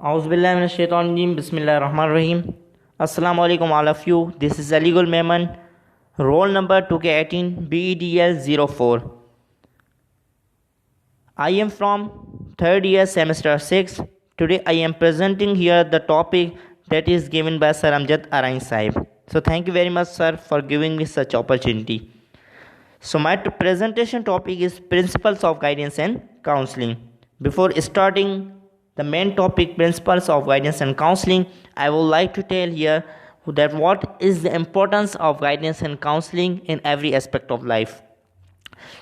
Auzubillahiminash-shaytanir-rajim. Bismillahir-rahmanir-rahim. Assalamu alaikum all of you. This is Aligul Mehman, roll number 2K18 BEDL04. I am from 3rd year semester 6. Today I am presenting here the topic that is given by Sir Amjad Arain Sahib. So thank you very much, sir, for giving me such opportunity. So my presentation topic is principles of guidance and counseling. Before starting the main topic, principles of guidance and counseling, I would like to tell here that what is the importance of guidance and counseling in every aspect of life.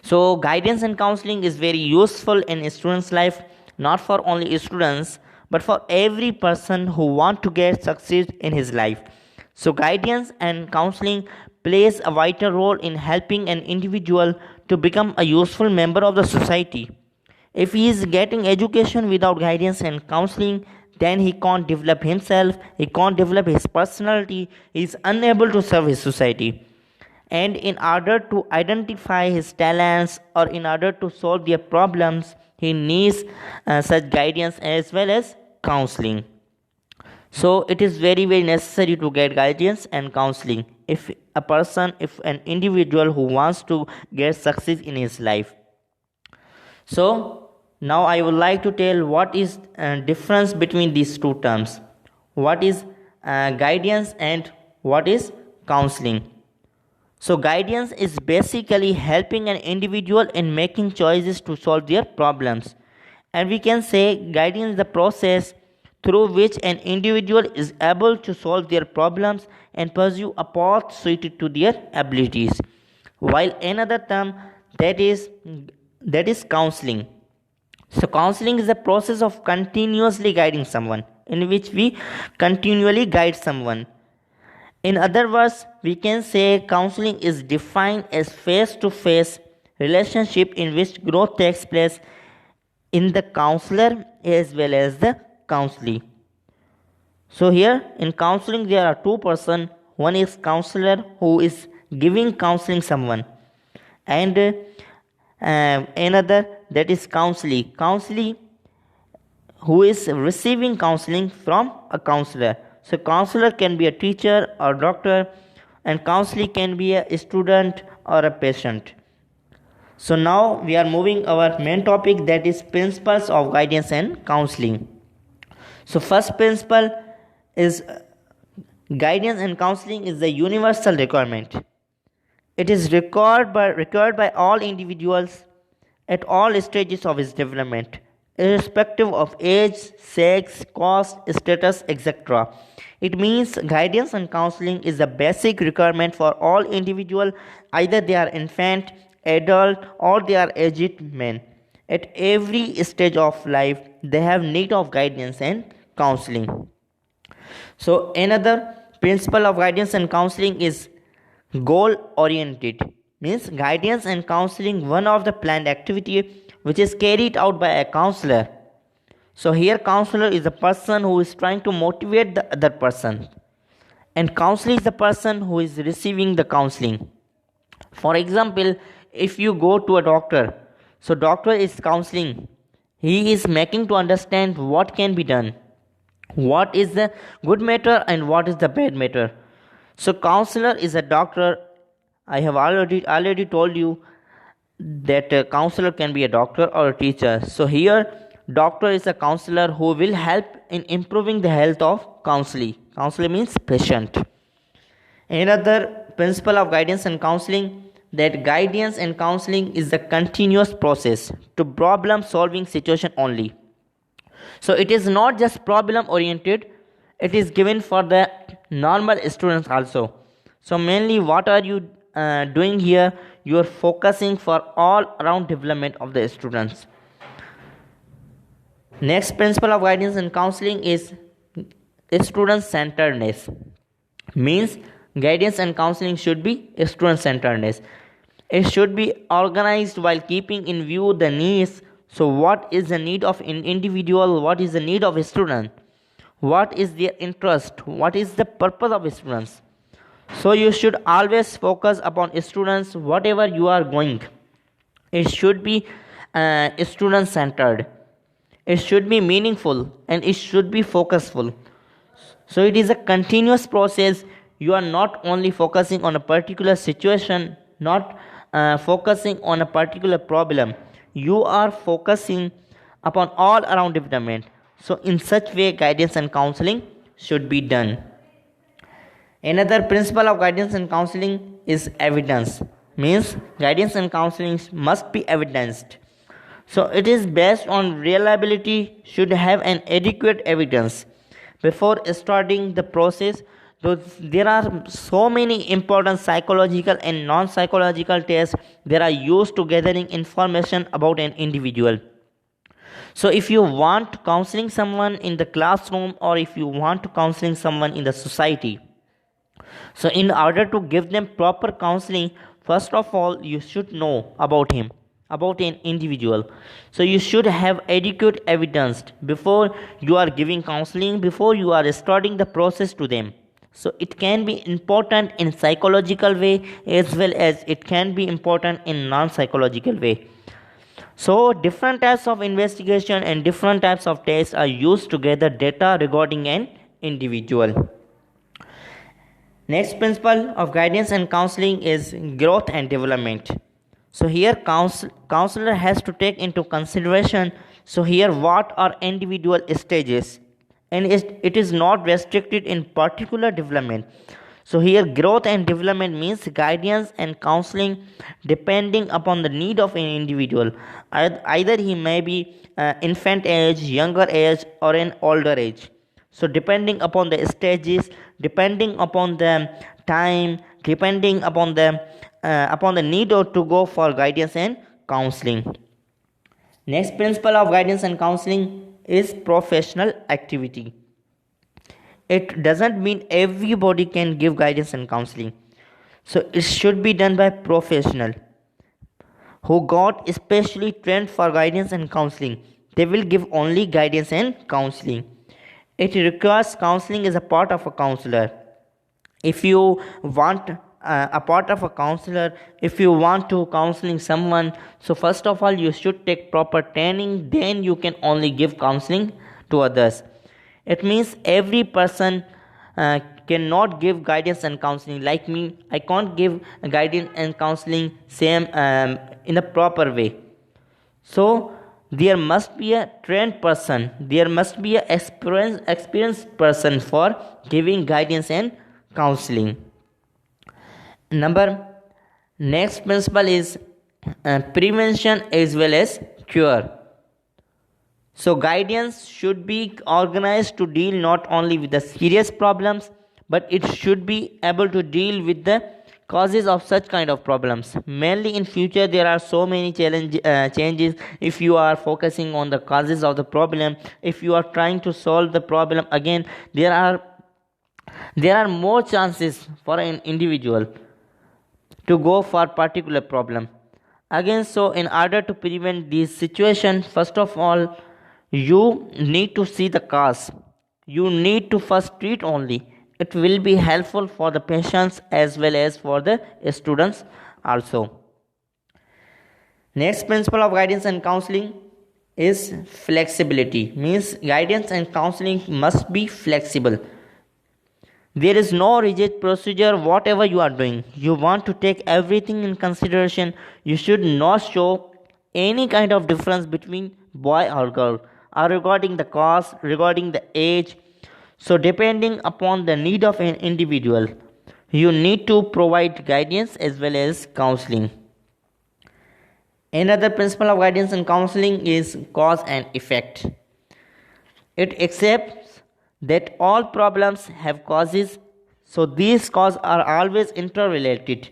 So guidance and counseling is very useful in a student's life, not for only students but for every person who want to get succeed in his life. So guidance and counseling plays a vital role in helping an individual to become a useful member of the society. If he is getting education without guidance and counseling, then he can't develop himself, he can't develop his personality, he is unable to serve his society. And in order to identify his talents or in order to solve their problems, he needs such guidance as well as counseling. So it is very necessary to get guidance and counseling if an individual who wants to get success in his life. So now I would like to tell what is difference between these two terms. What is guidance and what is counseling? So guidance is basically helping an individual in making choices to solve their problems. And we can say guidance is the process through which an individual is able to solve their problems and pursue a path suited to their abilities. While another term that is counseling. So counseling is the process of continuously guiding someone, in which we continually guide someone. In other words, we can say counseling is defined as face-to-face relationship in which growth takes place in the counselor as well as the counselee. So here in counseling there are two persons. One is counselor who is giving counseling someone, and another that is counselee who is receiving counseling from a counselor. So counselor can be a teacher or doctor, and counselee can be a student or a patient. So now we are moving our main topic, that is principles of guidance and counseling. So first principle is guidance and counseling is the universal requirement. It is required by all individuals at all stages of his development, irrespective of age, sex, caste, status, etc. It means guidance and counseling is a basic requirement for all individuals, either they are infant, adult, or they are aged men. At every stage of life, they have need of guidance and counseling. So another principle of guidance and counseling is goal oriented. Means guidance and counseling one of the planned activity which is carried out by a counselor. So here counselor is the person who is trying to motivate the other person, and counselor is the person who is receiving the counseling. For example, if you go to a doctor, so doctor is counseling, he is making to understand what can be done, what is the good matter and what is the bad matter. So counselor is a doctor. I have already told you that a counselor can be a doctor or a teacher. So here doctor is a counselor who will help in improving the health of counselee. Counselee means patient. Another principle of guidance and counseling, that guidance and counseling is the continuous process to problem solving situation only. So it is not just problem oriented, it is given for the normal students also. So mainly what are you doing here? You are focusing for all around development of the students. Next principle of guidance and counseling is student centeredness. Means guidance and counseling should be student centeredness. It should be organized while keeping in view the needs. So what is the need of an individual, what is the need of a student, what is their interest, what is the purpose of students. So you should always focus upon students whatever you are going. It should be student centered. It should be meaningful and it should be focusful. So it is a continuous process. You are not only focusing on a particular situation, not focusing on a particular problem. You are focusing upon all around development. So in such way, guidance and counseling should be done. Another principle of guidance and counseling is evidence. Means guidance and counseling must be evidenced. So it is based on reliability, should have an adequate evidence before starting the process. Though there are so many important psychological and non-psychological tests that are used to gathering information about an individual. So if you want counseling someone in the classroom, or if you want to counseling someone in the society, so in order to give them proper counseling, first of all you should know about him, about an individual. So you should have adequate evidence before you are giving counseling, before you are starting the process to them. So it can be important in psychological way as well as it can be important in non-psychological way. So different types of investigation and different types of tests are used to gather data regarding an individual. Next principle of guidance and counseling is growth and development. So here counselor has to take into consideration, so here what are individual stages, and it is not restricted in particular development. So here growth and development means guidance and counseling depending upon the need of an individual. Either he may be infant age, younger age, or an older age. So depending upon the stages, depending upon the time, depending upon the need to go for guidance and counseling. Next principle of guidance and counseling is professional activity. It doesn't mean everybody can give guidance and counseling. So it should be done by professional who got especially trained for guidance and counseling. They will give only guidance and counseling. It requires counseling as a part of a counselor. If you want a part of a counselor, if you want to counseling someone, so first of all you should take proper training, then you can only give counseling to others. It means every person cannot give guidance and counseling. Like me, I can't give guidance and counseling same in a proper way. So there must be a trained person, there must be a experienced person for giving guidance and counseling. Next principle is prevention as well as cure. So guidance should be organized to deal not only with the serious problems, but it should be able to deal with the causes of such kind of problems. Mainly in future there are so many changes. If you are focusing on the causes of the problem, if you are trying to solve the problem, again there are more chances for an individual to go for particular problem. Again, so in order to prevent this situation, first of all you need to see the cause. You need to first treat only. It will be helpful for the patients as well as for the students also. Next principle of guidance and counseling is flexibility. Means guidance and counseling must be flexible. There is no rigid procedure. Whatever you are doing, you want to take everything in consideration. You should not show any kind of difference between boy or girl, or regarding the cause, regarding the age. So depending upon the need of an individual, you need to provide guidance as well as counseling. Another principle of guidance and counseling is cause and effect. It accepts that all problems have causes, so these causes are always interrelated.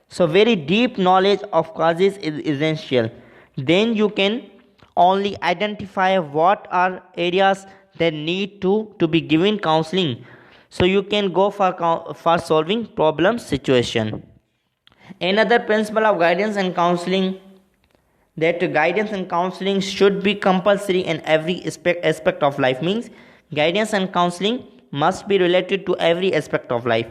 So very deep knowledge of causes is essential. Then you can only identify what are areas that need to be given counseling, so you can go for solving problem situation. Another principle of guidance and counseling, that guidance and counseling should be compulsory in every aspect of life. Means guidance and counseling must be related to every aspect of life.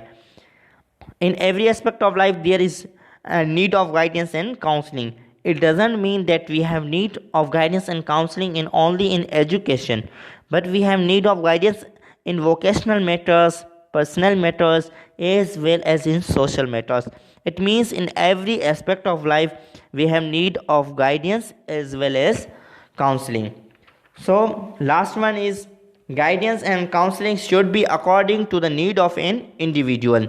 In every aspect of life there is a need of guidance and counseling. It doesn't mean that we have need of guidance and counseling in only in education, but we have need of guidance in vocational matters, personal matters, as well as in social matters. It means in every aspect of life we have need of guidance as well as counseling. So last one is guidance and counseling should be according to the need of an individual.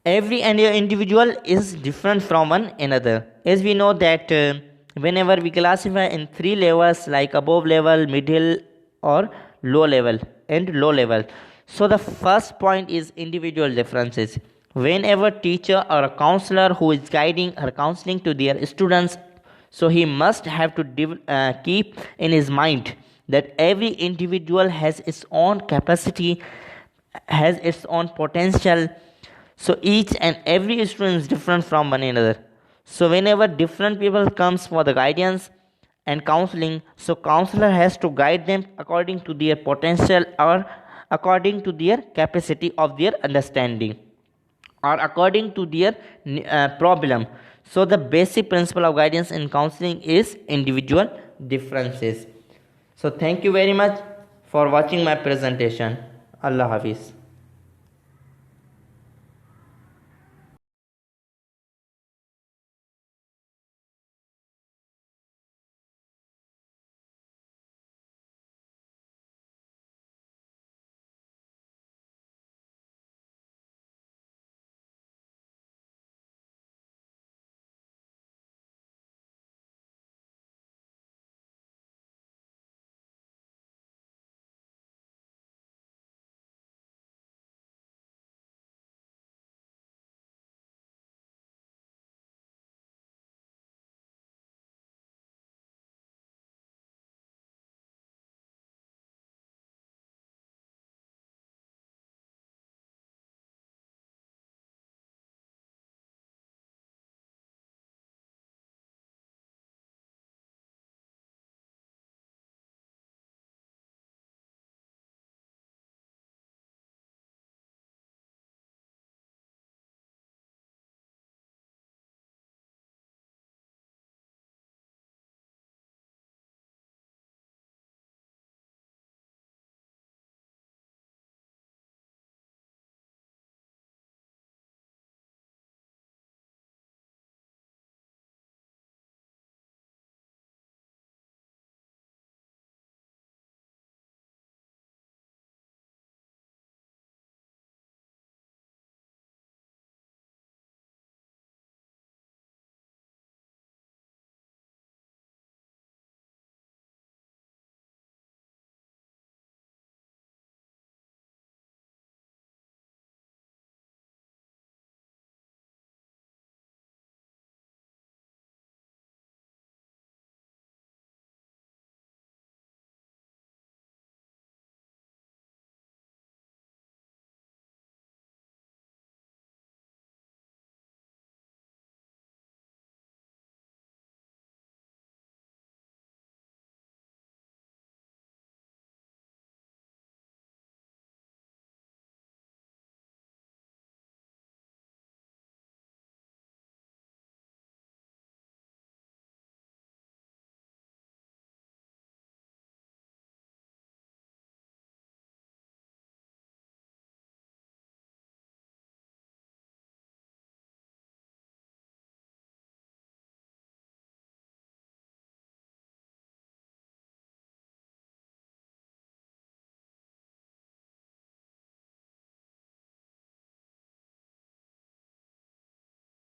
Every individual is different from one another, as we know that whenever we classify in three levels like above level, middle, or low level and low level. So the first point is individual differences. Whenever teacher or a counselor who is guiding or counseling to their students, so he must have to keep in his mind that every individual has its own capacity, has its own potential. So each and every student is different from one another. So whenever different people comes for the guidance and counseling, so counselor has to guide them according to their potential or according to their capacity of their understanding or according to their problem. So the basic principle of guidance and counseling is individual differences. So thank you very much for watching my presentation. Allah Hafiz.